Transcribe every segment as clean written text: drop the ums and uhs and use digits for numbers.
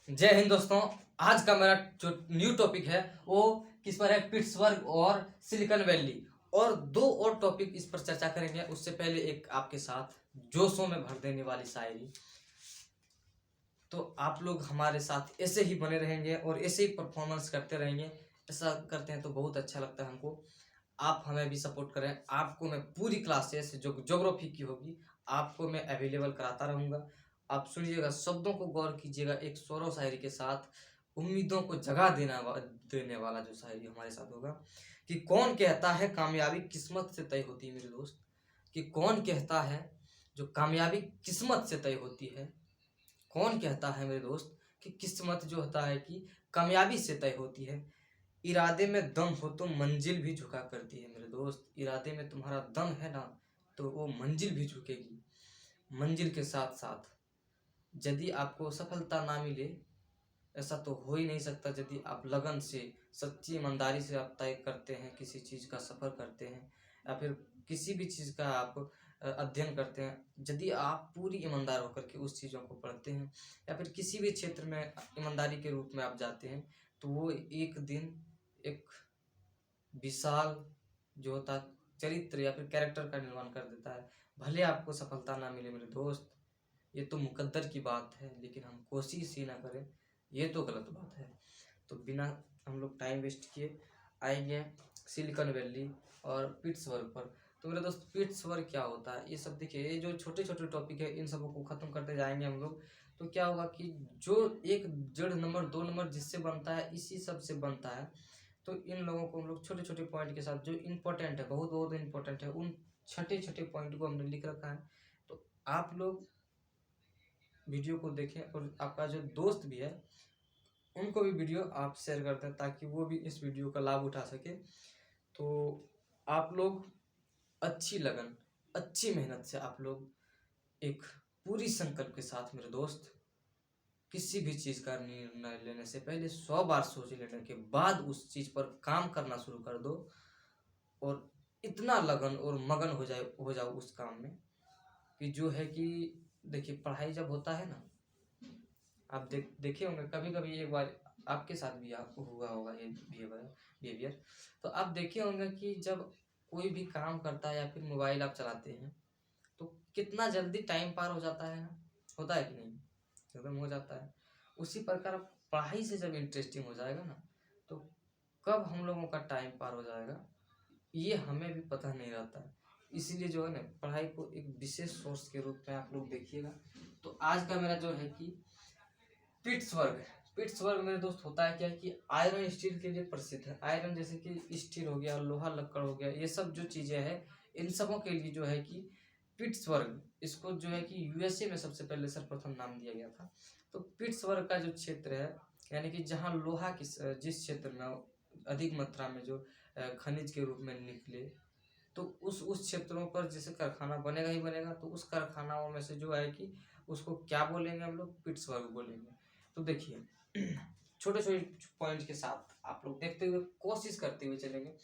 जय हिंद दोस्तों। आज का मेरा जो न्यू टॉपिक है वो किस पर है, पिट्सबर्ग और सिलिकॉन वैली, और दो और टॉपिक इस पर चर्चा करेंगे। उससे पहले एक आपके साथ जोशों में भर देने वाली शायरी। तो आप लोग हमारे साथ ऐसे ही बने रहेंगे और ऐसे ही परफॉर्मेंस करते रहेंगे। ऐसा करते हैं तो बहुत अच्छा लगता है हमको। आप हमें भी सपोर्ट करें। आपको मैं पूरी क्लासेस जो ज्योग्राफी की होगी आपको मैं अवेलेबल कराता रहूँगा। आप सुनिएगा, शब्दों को गौर कीजिएगा। एक शेरो और शायरी के साथ उम्मीदों को जगा देने वाला जो शायरी हमारे साथ होगा। कि कौन कहता है कामयाबी किस्मत से तय होती है मेरे दोस्त। कि कौन कहता है जो कामयाबी किस्मत से तय होती है। कौन कहता है मेरे दोस्त कि किस्मत जो होता है कि कामयाबी से तय होती है। इरादे में दम हो तो मंजिल भी झुका करती है मेरे दोस्त। इरादे में तुम्हारा दम है ना तो वो मंजिल भी झुकेगी। मंजिल के साथ साथ यदि आपको सफलता ना मिले, ऐसा तो हो ही नहीं सकता। यदि आप लगन से, सच्ची ईमानदारी से आप तय करते हैं, किसी चीज़ का सफ़र करते हैं या फिर किसी भी चीज़ का आप अध्ययन करते हैं, यदि आप पूरी ईमानदार होकर के उस चीज़ों को पढ़ते हैं या फिर किसी भी क्षेत्र में ईमानदारी के रूप में आप जाते हैं, तो वो एक दिन एक विशाल जो होता है चरित्र या फिर कैरेक्टर का निर्माण कर देता है। भले आपको सफलता ना मिले मेरे दोस्त, ये तो मुकद्दर की बात है, लेकिन हम कोशिश ही ना करें ये तो गलत बात है। तो बिना हम लोग टाइम वेस्ट किए आएंगे सिलिकॉन वैली और पिट्सबर्ग पर। तो मेरे दोस्त, पिट्सबर्ग क्या होता है ये सब देखिए। ये जो छोटे छोटे टॉपिक है इन सबको ख़त्म करते जाएंगे हम लोग। तो क्या होगा कि जो एक जड़ नंबर 2 नंबर जिससे बनता है इसी सब से बनता है। तो इन लोगों को हम लोग छोटे छोटे पॉइंट के साथ जो इम्पोर्टेंट है, बहुत बहुत इम्पोर्टेंट है, उन छोटे छोटे पॉइंट को हमने लिख रखा है। तो आप लोग वीडियो को देखें और आपका जो दोस्त भी है उनको भी वीडियो आप शेयर कर दें ताकि वो भी इस वीडियो का लाभ उठा सके। तो आप लोग अच्छी लगन, अच्छी मेहनत से आप लोग एक पूरी संकल्प के साथ मेरे दोस्त किसी भी चीज़ का निर्णय लेने से पहले 100 बार सोच लेने के बाद उस चीज़ पर काम करना शुरू कर दो। और इतना लगन और मगन हो जाओ उस काम में कि जो है कि देखिए, पढ़ाई जब होता है ना, आप देखे होंगे कभी कभी, एक बार आपके साथ भी आप हुआ होगा ये बिहेवियर। तो आप देखे होंगे कि जब कोई भी काम करता है या फिर मोबाइल आप चलाते हैं तो कितना जल्दी टाइम पार हो जाता है ना, होता है कि नहीं? एकदम हो जाता है। उसी प्रकार पढ़ाई से जब इंटरेस्टिंग हो जाएगा ना, तो कब हम लोगों का टाइम पार हो जाएगा ये हमें भी पता नहीं रहता है। इसीलिए जो है ना, पढ़ाई को एक विशेष सोर्स के रूप में आप लोग देखिएगा। तो आज का मेरा जो है कि पिट्सबर्ग। पिट्सबर्ग मेरे दोस्त होता है क्या है कि आयरन स्टील के लिए प्रसिद्ध है। आयरन जैसे कि स्टील हो गया, लोहा लक्कड़ हो गया, ये सब जो चीज़ें हैं इन सबों के लिए जो है कि पिट्सबर्ग, इसको जो है कि यूएसए में सबसे पहले सर्वप्रथम नाम दिया गया था। तो पिट्सबर्ग का जो क्षेत्र है, यानी कि जहाँ लोहा की जिस क्षेत्र में अधिक मात्रा में जो खनिज के रूप में निकले, तो उस क्षेत्रों पर जैसे कारखाना बनेगा ही बनेगा। तो उस कारखानाओं में से जो है कि उसको क्या बोलेंगे हम लोग, पिट्सबर्ग बोलेंगे। तो देखिए छोटे छोटे पॉइंट के साथ आप लोग देखते हुए कोशिश करते हुए चलेंगे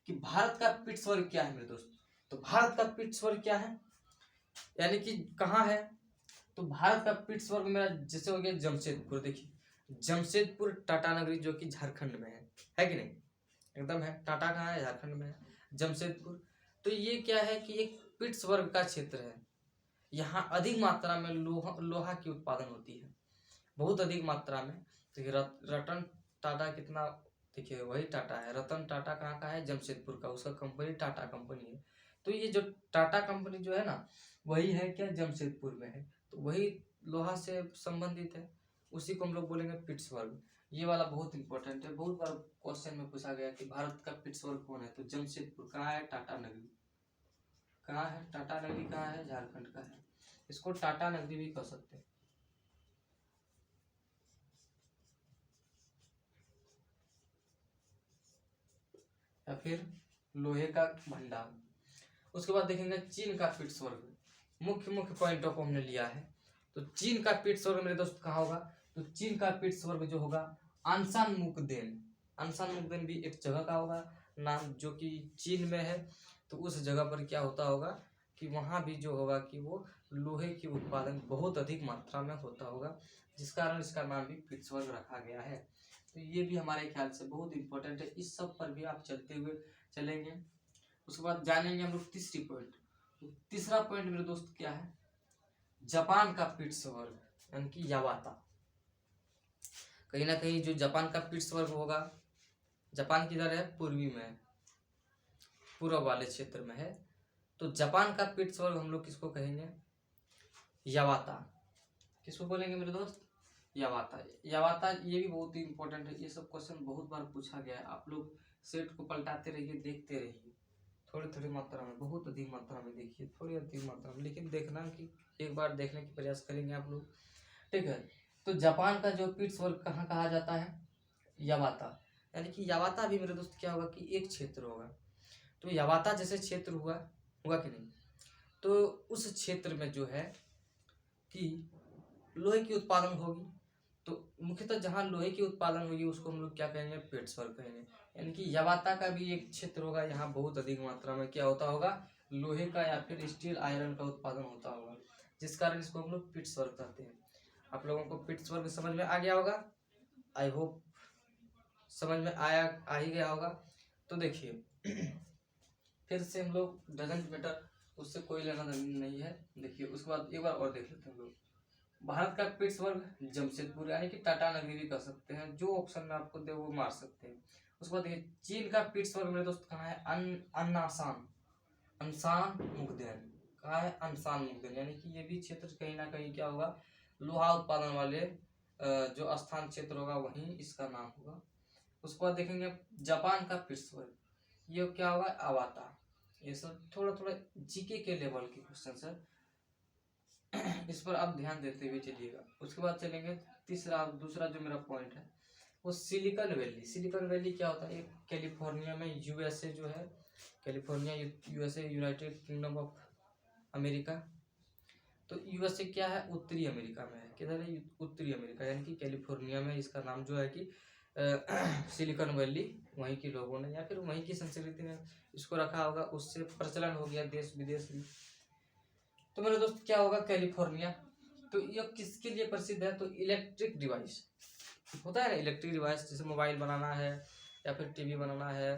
कि भारत का पिट्सबर्ग क्या है मेरे दोस्त। तो भारत का पिट्सबर्ग क्या है, यानी कि कहाँ है? तो भारत का पिट्सबर्ग मेरा जैसे हो गया जमशेदपुर। देखिए जमशेदपुर टाटा नगरी जो कि झारखंड में है कि नहीं? एकदम है। टाटा कहाँ है? झारखंड में है, जमशेदपुर। तो ये क्या है कि एक पिट्सबर्ग का क्षेत्र है। यहाँ अधिक मात्रा में लोहा की उत्पादन होती है, बहुत अधिक मात्रा में। देखिए रतन टाटा कितना, देखिए वही टाटा है। रतन टाटा कहाँ का है? जमशेदपुर का। उसका कंपनी टाटा कंपनी है। तो ये जो टाटा कंपनी जो है ना, वही है क्या, जमशेदपुर में है। तो वही लोहा से संबंधित है। उसी को हम लोग बोलेंगे पिट्सबर्ग। ये वाला बहुत इंपॉर्टेंट है, बहुत बार क्वेश्चन में पूछा गया कि भारत का पिट्सबर्ग कौन है। तो जमशेदपुर कहाँ है? टाटा नगरी। कहाँ है? टाटा नगरी कहाँ है? झारखंड का है। इसको टाटा नगरी भी कह सकते हैं। या फिर लोहे का भंडार। उसके बाद देखेंगे चीन का पिट्सबर्ग। मुख्य मुख्य पॉइंटों को हमने लिया है। तो चीन का पिट्सबर्ग मेरे दोस्त कहाँ होगा? तो चीन का पिट्सबर्ग जो होगा आंसान मुकदेन। आंसान मुकदेन भी एक जगह का होगा नाम, जो कि चीन में है। तो उस जगह पर क्या होता होगा कि वहाँ भी जो होगा कि वो लोहे की उत्पादन बहुत अधिक मात्रा में होता होगा, जिस कारण इसका नाम भी पिट्सबर्ग रखा गया है। तो ये भी हमारे ख्याल से बहुत इंपॉर्टेंट है, इस सब पर भी आप चलते हुए चलेंगे। उसके बाद जानेंगे हम लोग तीसरी पॉइंट। तो तीसरा पॉइंट मेरे दोस्त क्या है, जापान का पिट्सबर्ग यानी कि यावाता। कहीं ना कहीं जो जापान का पिट्सबर्ग होगा, जापान किधर है, पूर्वी में, पूर्व वाले क्षेत्र में है। तो जापान का पिट्सबर्ग हम लोग किसको कहेंगे, यावाता। किसको बोलेंगे मेरे दोस्त, यावाता। यावाता ये भी बहुत ही इंपॉर्टेंट है, ये सब क्वेश्चन बहुत बार पूछा गया है। आप लोग सेट को पलटाते रहिए, देखते रहिए, थोड़ी थोड़ी मात्रा में, बहुत अधिक मात्रा में देखिए, थोड़ी अधिक मात्रा में, लेकिन देखना कि एक बार देखने की प्रयास करेंगे आप लोग, ठीक है। तो जापान का जो पिट्सबर्ग कहाँ कहा जाता है, यावाता। यानी कि यावाता भी मेरे दोस्त क्या होगा कि एक क्षेत्र होगा। तो यावाता जैसे क्षेत्र हुआ हुआ कि नहीं, तो उस क्षेत्र में जो है कि लोहे की उत्पादन होगी। तो मुख्यतः जहाँ लोहे की उत्पादन होगी उसको हम लोग क्या कहेंगे, पिट्सबर्ग कहेंगे। यानी कि यावाता का भी एक क्षेत्र होगा, यहाँ बहुत अधिक मात्रा में क्या होता होगा, लोहे का या फिर स्टील आयरन का उत्पादन होता होगा, जिस कारण इसको हम लोग पिट्सबर्ग कहते हैं। आप लोगों को पिट्सबर्ग समझ में आ गया होगा, आई होप समझ में आ ही गया होगा। तो देखिए फिर से हम लोग डजंट मैटर, उससे कोई लेना देना नहीं है। देखिए उसके बाद एक बार और देख लेते हैं हम लोग, भारत का पिट्सबर्ग जमशेदपुर यानी कि टाटा नगरी भी कह सकते हैं, जो ऑप्शन में आपको दे वो मार सकते हैं। उसके बाद देखिए चीन का पिट्सबर्ग मेरे दोस्त कहाँ है, अन्नासान, अनसान मुगदेन। कहाँ है, अनसान मुगदेन। यानी कि ये भी क्षेत्र कहीं ना कहीं क्या होगा, लोहा उत्पादन वाले जो स्थान क्षेत्र होगा वहीं इसका नाम होगा। उसके बाद देखेंगे जापान का पिट्सबर्ग, ये क्या होगा, अवाता। ये सब थोड़ा थोड़ा जीके के लेवल के क्वेश्चन है, इस पर आप ध्यान देते हुए चलिएगा। उसके बाद चलेंगे दूसरा जो मेरा पॉइंट है वो सिलिकॉन वैली। सिलिकॉन वैली क्या होता है, कैलिफोर्निया में, यूएसए जो है, California USA, United kingdom of America. तो यूएसए क्या है, उत्तरी अमेरिका में है। किधर है, उत्तरी अमेरिका, यानी कि कैलिफोर्निया में इसका नाम जो है कि सिलिकॉन वैली, वहीं के लोगों ने या फिर वहीं की संस्कृति ने इसको रखा होगा, उससे प्रचलन हो गया देश विदेश में। तो मेरे दोस्त क्या होगा, कैलिफोर्निया। तो ये किसके लिए प्रसिद्ध है, तो इलेक्ट्रिक डिवाइस होता है ना, इलेक्ट्रिक डिवाइस, जैसे मोबाइल बनाना है या फिर टीवी बनाना है,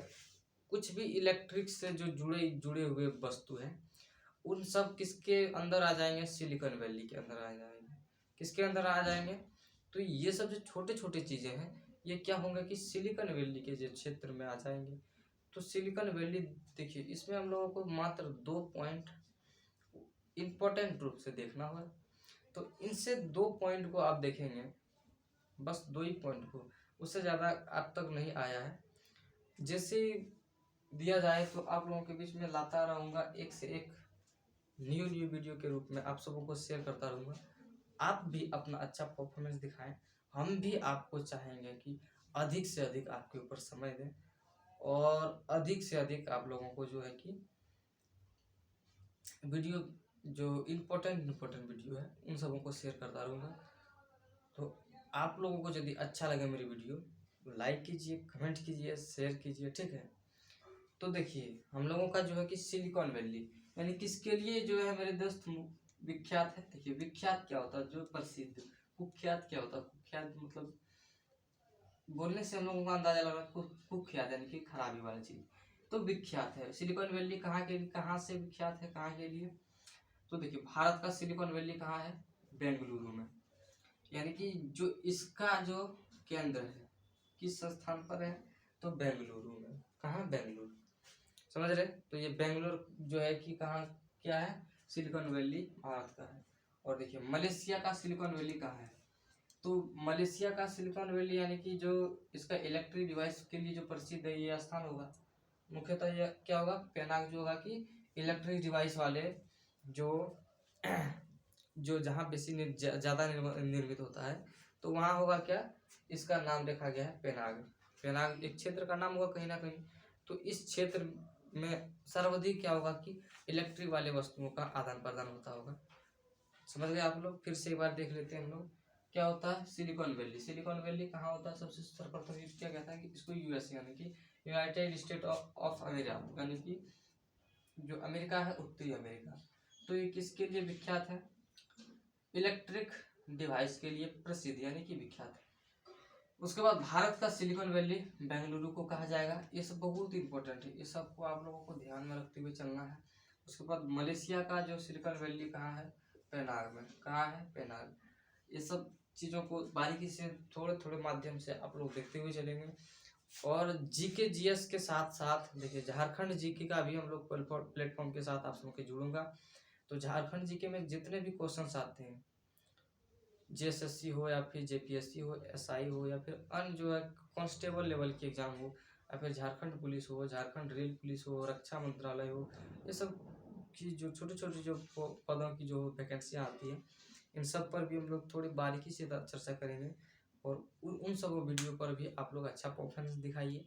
कुछ भी इलेक्ट्रिक से जो जुड़े हुए वस्तु हैं, उन सब किसके अंदर आ जाएंगे, सिलिकॉन वैली के अंदर आ जाएंगे। किसके अंदर आ जाएंगे, तो ये सब जो छोटे छोटे चीजें हैं ये क्या होंगे कि सिलिकॉन वैली के जो क्षेत्र में आ जाएंगे। तो सिलिकॉन वैली देखिए, इसमें हम लोगों को मात्र 2 पॉइंट इंपॉर्टेंट रूप से देखना होगा। तो इनसे 2 पॉइंट को आप देखेंगे, बस 2 ही पॉइंट को, उससे ज़्यादा आप तक नहीं आया है। जैसे दिया जाए तो आप लोगों के बीच में लाता रहूँगा, एक से एक न्यू वीडियो के रूप में आप सबों को शेयर करता रहूँगा। आप भी अपना अच्छा परफॉर्मेंस दिखाएं, हम भी आपको चाहेंगे कि अधिक से अधिक आपके ऊपर समय दें और अधिक से अधिक आप लोगों को जो है कि वीडियो जो इम्पोर्टेंट वीडियो है उन सबों को शेयर करता रहूँगा। तो आप लोगों को यदि अच्छा लगे मेरी वीडियो तो लाइक कीजिए, कमेंट कीजिए, शेयर कीजिए, ठीक है। तो देखिए हम लोगों का जो है कि सिलिकॉन वैली यानी किसके लिए जो है मेरे दोस्त विख्यात है। देखिए विख्यात क्या होता है, जो प्रसिद्ध। कुख्यात क्या होता है, कुख्यात मतलब बोलने से हम लोगों का अंदाजा लग रहा है, कुख्यात यानी कि खराबी वाली चीज। तो विख्यात है सिलिकॉन वैली, कहाँ से विख्यात है, कहाँ के लिए। तो देखिए भारत का सिलिकॉन वैली कहाँ है, बेंगलुरु में। यानी कि जो इसका जो केंद्र है किस स्थान पर है, तो बेंगलुरु में। कहाँ, बेंगलुरु, समझ रहे। तो ये बेंगलुरु जो है कि कहाँ क्या है, सिलिकॉन वैली भारत का है। और देखिए मलेशिया का सिलिकॉन वैली कहाँ है, तो मलेशिया का सिलिकॉन वैली यानी कि जो इसका इलेक्ट्रिक डिवाइस के लिए जो प्रसिद्ध है ये स्थान होगा। मुख्यतः ये क्या होगा, पेनांग जो होगा कि इलेक्ट्रिक डिवाइस वाले जो जो जहाँ बेसी ज़्यादा निर्मित होता है, तो वहाँ होगा क्या, इसका नाम रखा गया है पेनांग। पेनांग एक क्षेत्र का नाम होगा कहीं ना कहीं। तो इस क्षेत्र में सर्वाधिक क्या होगा कि इलेक्ट्रिक वाले वस्तुओं का आदान प्रदान होता होगा। समझ गए आप लोग। फिर से एक बार देख लेते हैं हम लोग, क्या होता है सिलिकॉन वैली। सिलिकॉन वैली कहाँ होता है, सबसे सर्वप्रथम यूज किया गया था कि इसको यूएसए यानी कि यूनाइटेड स्टेट ऑफ अमेरिका, यानी कि जो अमेरिका है उत्तरी अमेरिका। तो ये किसके लिए विख्यात है, इलेक्ट्रिक डिवाइस के लिए प्रसिद्ध यानी कि विख्यात है। उसके बाद भारत का सिलिकॉन वैली बेंगलुरु को कहा जाएगा। ये सब बहुत इंपॉर्टेंट है, ये सब को आप लोगों को ध्यान में रखते हुए चलना है। उसके बाद मलेशिया का जो सिलिकॉन वैली कहाँ है, पेनांग में। कहाँ है, पेनांग। ये सब चीज़ों को बारीकी से थोड़े थोड़े माध्यम से आप लोग देखते हुए चलेंगे। और जीके जीएस के साथ साथ देखिए झारखंड जीके का भी हम लोग प्लेटफॉर्म के साथ आप सबों के जुड़ूंगा। तो झारखंड जीके में जितने भी क्वेश्चंस आते हैं, जेएसएससी हो या फिर जेपीएससी हो, एसआई हो या फिर अन्य जो है कांस्टेबल लेवल की एग्जाम हो, या फिर झारखंड पुलिस हो, झारखंड रेल पुलिस हो, रक्षा मंत्रालय हो, ये सब की जो छोटे छोटे जो पदों की जो वैकेंसियाँ आती है, इन सब पर भी हम लोग थोड़ी बारीकी से चर्चा करेंगे। और उन सब वीडियो पर भी आप लोग अच्छा परफॉर्मेंस दिखाइए।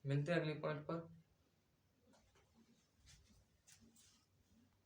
मिलते हैं अगले पॉइंट पर।